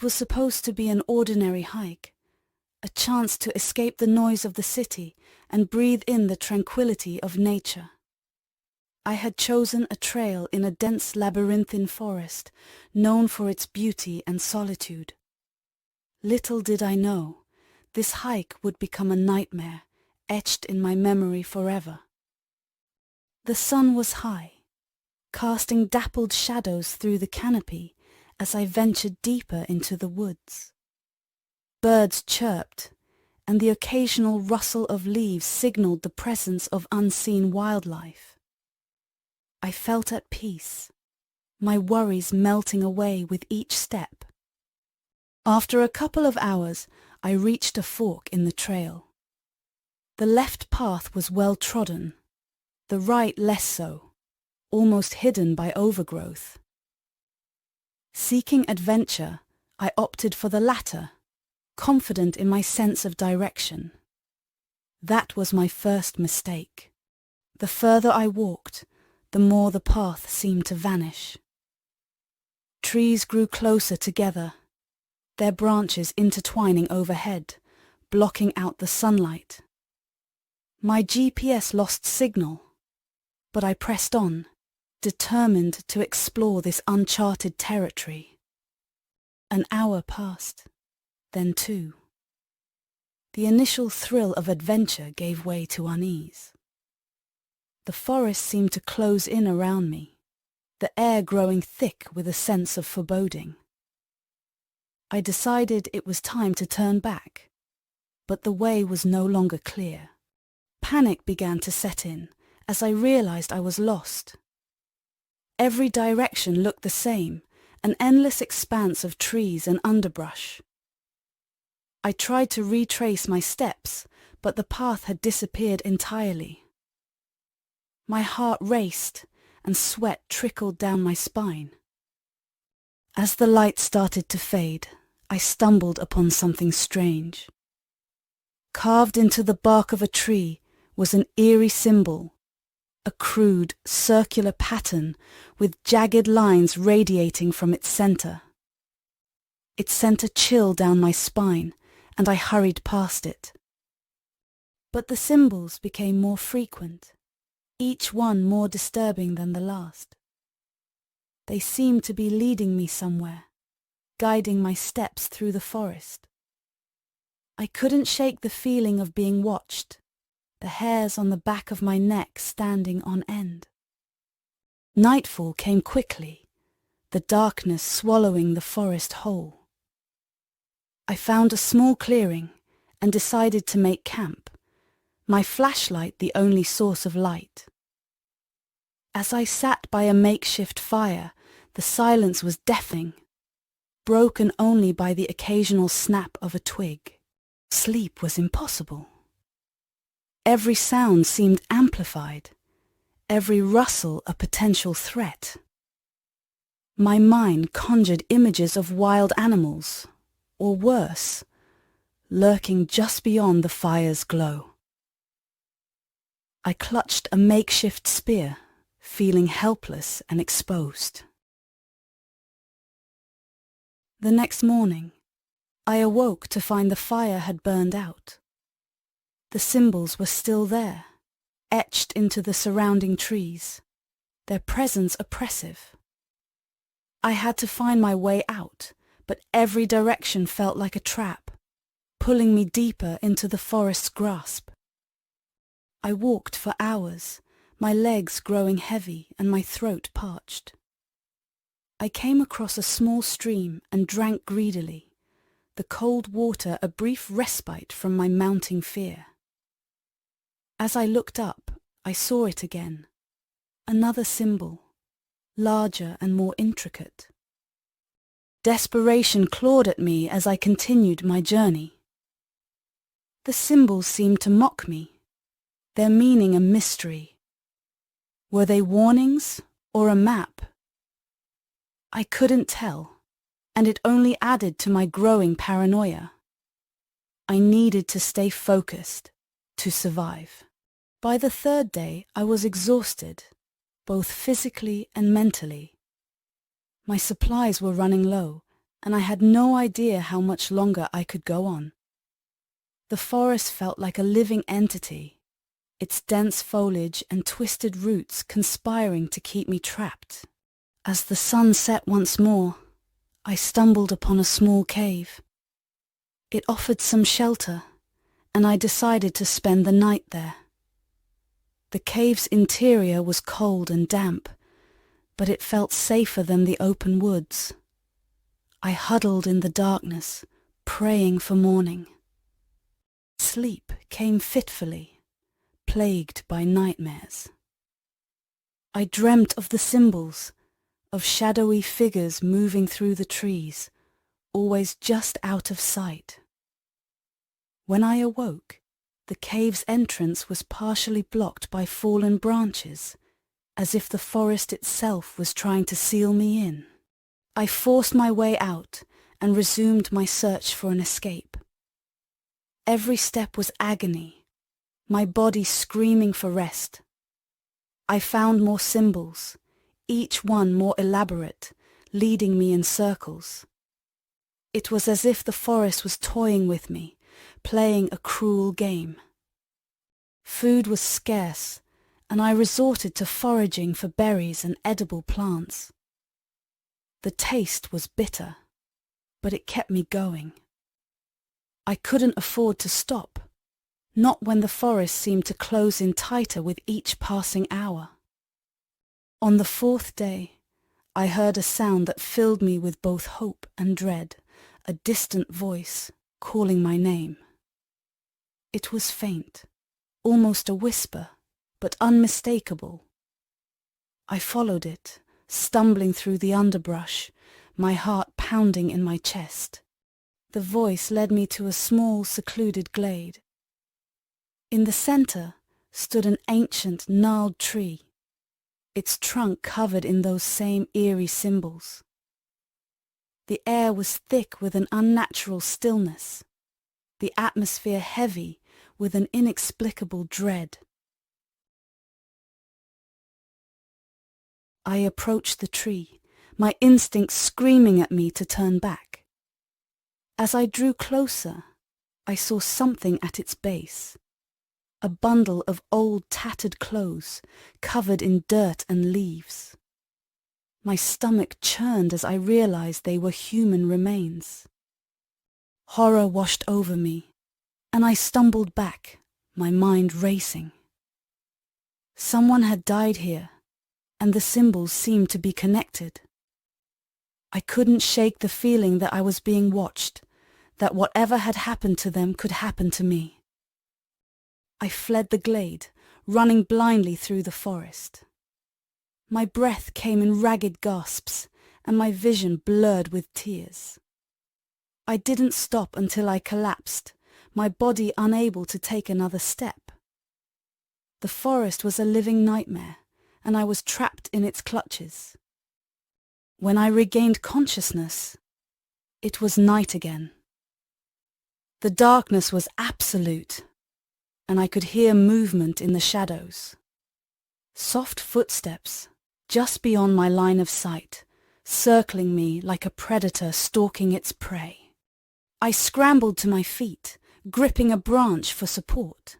was supposed to be an ordinary hike, a chance to escape the noise of the city and breathe in the tranquility of nature. I had chosen a trail in a dense labyrinthine forest, known for its beauty and solitude. Little did I know, this hike would become a nightmare, etched in my memory forever. The sun was high, casting dappled shadows through the canopy as I ventured deeper into the woods. Birds chirped, and the occasional rustle of leaves signaled the presence of unseen wildlife. I felt at peace, my worries melting away with each step. After a couple of hours, I reached a fork in the trail. The left path was well trodden, the right less so, almost hidden by overgrowth. Seeking adventure, I opted for the latter, confident in my sense of direction. That was my first mistake. The further I walked, the more the path seemed to vanish. Trees grew closer together, their branches intertwining overhead, blocking out the sunlight. My GPS lost signal, but I pressed on, determined to explore this uncharted territory. An hour passed, then two. The initial thrill of adventure gave way to unease. The forest seemed to close in around me, the air growing thick with a sense of foreboding. I decided it was time to turn back, but the way was no longer clear. Panic began to set in as I realized I was lost. Every direction looked the same, an endless expanse of trees and underbrush. I tried to retrace my steps, but the path had disappeared entirely. My heart raced, and sweat trickled down my spine. As the light started to fade, I stumbled upon something strange. Carved into the bark of a tree was an eerie symbol, a crude, circular pattern with jagged lines radiating from its center. It sent a chill down my spine, and I hurried past it. But the symbols became more frequent, each one more disturbing than the last. They seemed to be leading me somewhere, guiding my steps through the forest. I couldn't shake the feeling of being watched, the hairs on the back of my neck standing on end. Nightfall came quickly, the darkness swallowing the forest whole. I found a small clearing and decided to make camp, my flashlight the only source of light. As I sat by a makeshift fire, the silence was deafening, broken only by the occasional snap of a twig. Sleep was impossible. Every sound seemed amplified, every rustle a potential threat. My mind conjured images of wild animals, or worse, lurking just beyond the fire's glow. I clutched a makeshift spear, feeling helpless and exposed. The next morning, I awoke to find the fire had burned out. The symbols were still there, etched into the surrounding trees, their presence oppressive. I had to find my way out, but every direction felt like a trap, pulling me deeper into the forest's grasp. I walked for hours, my legs growing heavy and my throat parched. I came across a small stream and drank greedily, the cold water a brief respite from my mounting fear. As I looked up, I saw it again, another symbol, larger and more intricate. Desperation clawed at me as I continued my journey. The symbols seemed to mock me, their meaning a mystery. Were they warnings or a map? I couldn't tell, and it only added to my growing paranoia. I needed to stay focused, to survive. By the third day, I was exhausted, both physically and mentally. My supplies were running low, and I had no idea how much longer I could go on. The forest felt like a living entity, its dense foliage and twisted roots conspiring to keep me trapped. As the sun set once more, I stumbled upon a small cave. It offered some shelter, and I decided to spend the night there. The cave's interior was cold and damp, but it felt safer than the open woods. I huddled in the darkness, praying for morning. Sleep came fitfully, plagued by nightmares. I dreamt of the symbols, of shadowy figures moving through the trees, always just out of sight. When I awoke, the cave's entrance was partially blocked by fallen branches, as if the forest itself was trying to seal me in. I forced my way out and resumed my search for an escape. Every step was agony, my body screaming for rest. I found more symbols, each one more elaborate, leading me in circles. It was as if the forest was toying with me, playing a cruel game. Food was scarce, and I resorted to foraging for berries and edible plants. The taste was bitter, but it kept me going. I couldn't afford to stop, not when the forest seemed to close in tighter with each passing hour. On the fourth day, I heard a sound that filled me with both hope and dread, a distant voice calling my name. It was faint, almost a whisper, but unmistakable. I followed it, stumbling through the underbrush, my heart pounding in my chest. The voice led me to a small, secluded glade. In the center stood an ancient, gnarled tree, its trunk covered in those same eerie symbols. The air was thick with an unnatural stillness, the atmosphere heavy with an inexplicable dread. I approached the tree, my instincts screaming at me to turn back. As I drew closer, I saw something at its base. A bundle of old tattered clothes covered in dirt and leaves. My stomach churned as I realized they were human remains. Horror washed over me, and I stumbled back, my mind racing. Someone had died here, and the symbols seemed to be connected. I couldn't shake the feeling that I was being watched, that whatever had happened to them could happen to me. I fled the glade, running blindly through the forest. My breath came in ragged gasps, and my vision blurred with tears. I didn't stop until I collapsed, my body unable to take another step. The forest was a living nightmare, and I was trapped in its clutches. When I regained consciousness, it was night again. The darkness was absolute, and I could hear movement in the shadows. Soft footsteps, just beyond my line of sight, circling me like a predator stalking its prey. I scrambled to my feet, gripping a branch for support.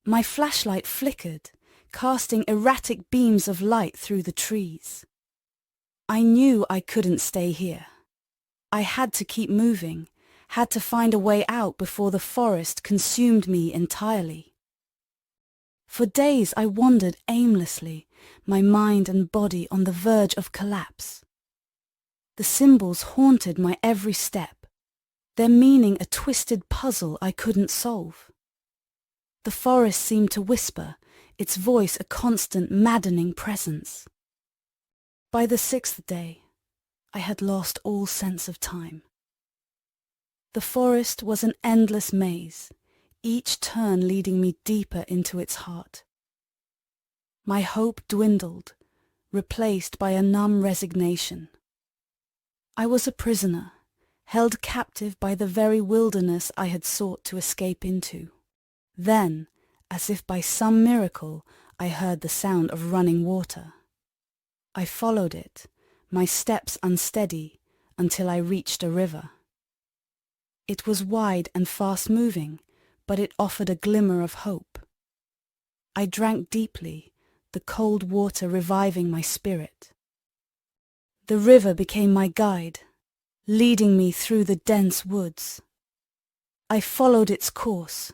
My flashlight flickered, casting erratic beams of light through the trees. I knew I couldn't stay here. I had to keep moving, had to find a way out before the forest consumed me entirely. For days I wandered aimlessly, my mind and body on the verge of collapse. The symbols haunted my every step, their meaning a twisted puzzle I couldn't solve. The forest seemed to whisper, its voice a constant maddening presence. By the sixth day, I had lost all sense of time. The forest was an endless maze, each turn leading me deeper into its heart. My hope dwindled, replaced by a numb resignation. I was a prisoner, held captive by the very wilderness I had sought to escape into. Then, as if by some miracle, I heard the sound of running water. I followed it, my steps unsteady, until I reached a river. It was wide and fast-moving, but it offered a glimmer of hope. I drank deeply, the cold water reviving my spirit. The river became my guide, leading me through the dense woods. I followed its course,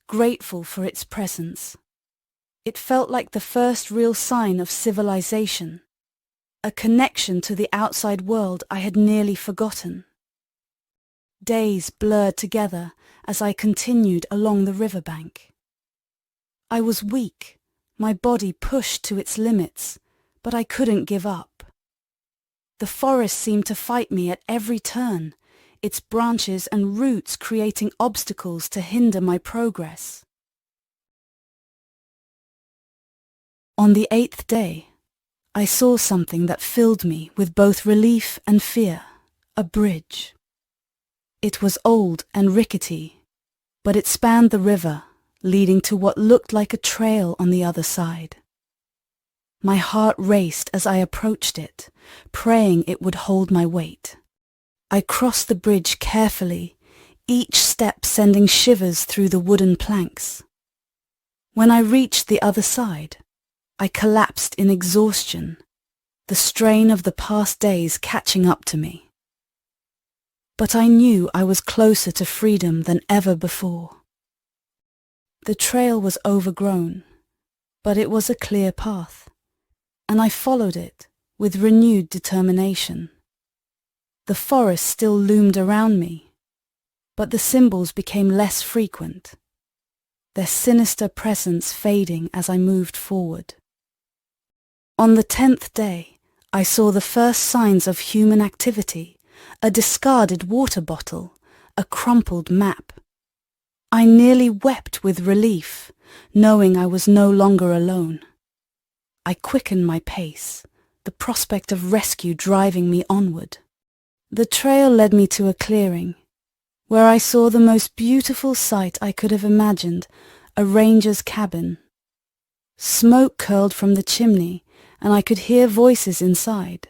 grateful for its presence. It felt like the first real sign of civilization, a connection to the outside world I had nearly forgotten. Days blurred together as I continued along the riverbank. I was weak, my body pushed to its limits, but I couldn't give up. The forest seemed to fight me at every turn, its branches and roots creating obstacles to hinder my progress. On the 8th day, I saw something that filled me with both relief and fear, a bridge. It was old and rickety, but it spanned the river, leading to what looked like a trail on the other side. My heart raced as I approached it, praying it would hold my weight. I crossed the bridge carefully, each step sending shivers through the wooden planks. When I reached the other side, I collapsed in exhaustion, the strain of the past days catching up to me. But I knew I was closer to freedom than ever before. The trail was overgrown, but it was a clear path, and I followed it with renewed determination. The forest still loomed around me, but the symbols became less frequent, their sinister presence fading as I moved forward. On the 10th day, I saw the first signs of human activity, a discarded water bottle, a crumpled map. I nearly wept with relief, knowing I was no longer alone. I quickened my pace, the prospect of rescue driving me onward. The trail led me to a clearing, where I saw the most beautiful sight I could have imagined, a ranger's cabin. Smoke curled from the chimney, and I could hear voices inside.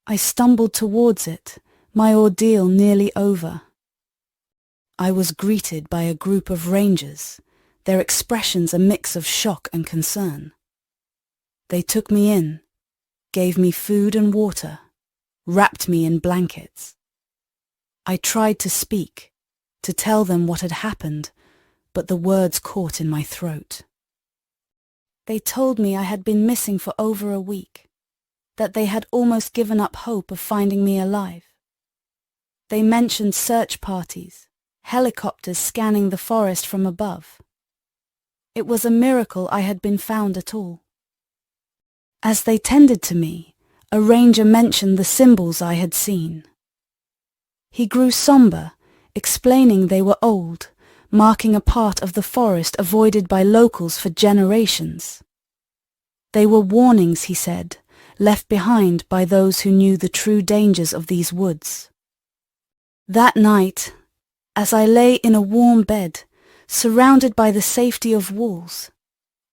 I stumbled towards it, my ordeal nearly over. I was greeted by a group of rangers, their expressions a mix of shock and concern. They took me in, gave me food and water, wrapped me in blankets. I tried to speak, to tell them what had happened, but the words caught in my throat. They told me I had been missing for over a week, that they had almost given up hope of finding me alive. They mentioned search parties, helicopters scanning the forest from above. It was a miracle I had been found at all. As they tended to me, a ranger mentioned the symbols I had seen. He grew somber, explaining they were old, marking a part of the forest avoided by locals for generations. They were warnings, he said, left behind by those who knew the true dangers of these woods. That night, as I lay in a warm bed, surrounded by the safety of walls,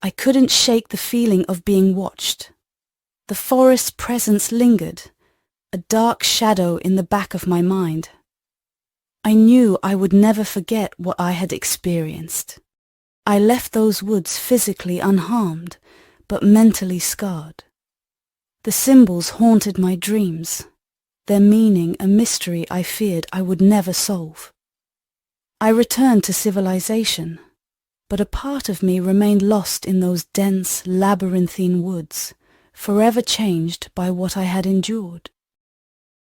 I couldn't shake the feeling of being watched. The forest's presence lingered, a dark shadow in the back of my mind. I knew I would never forget what I had experienced. I left those woods physically unharmed, but mentally scarred. The symbols haunted my dreams, their meaning a mystery I feared I would never solve. I returned to civilization, but a part of me remained lost in those dense, labyrinthine woods, forever changed by what I had endured.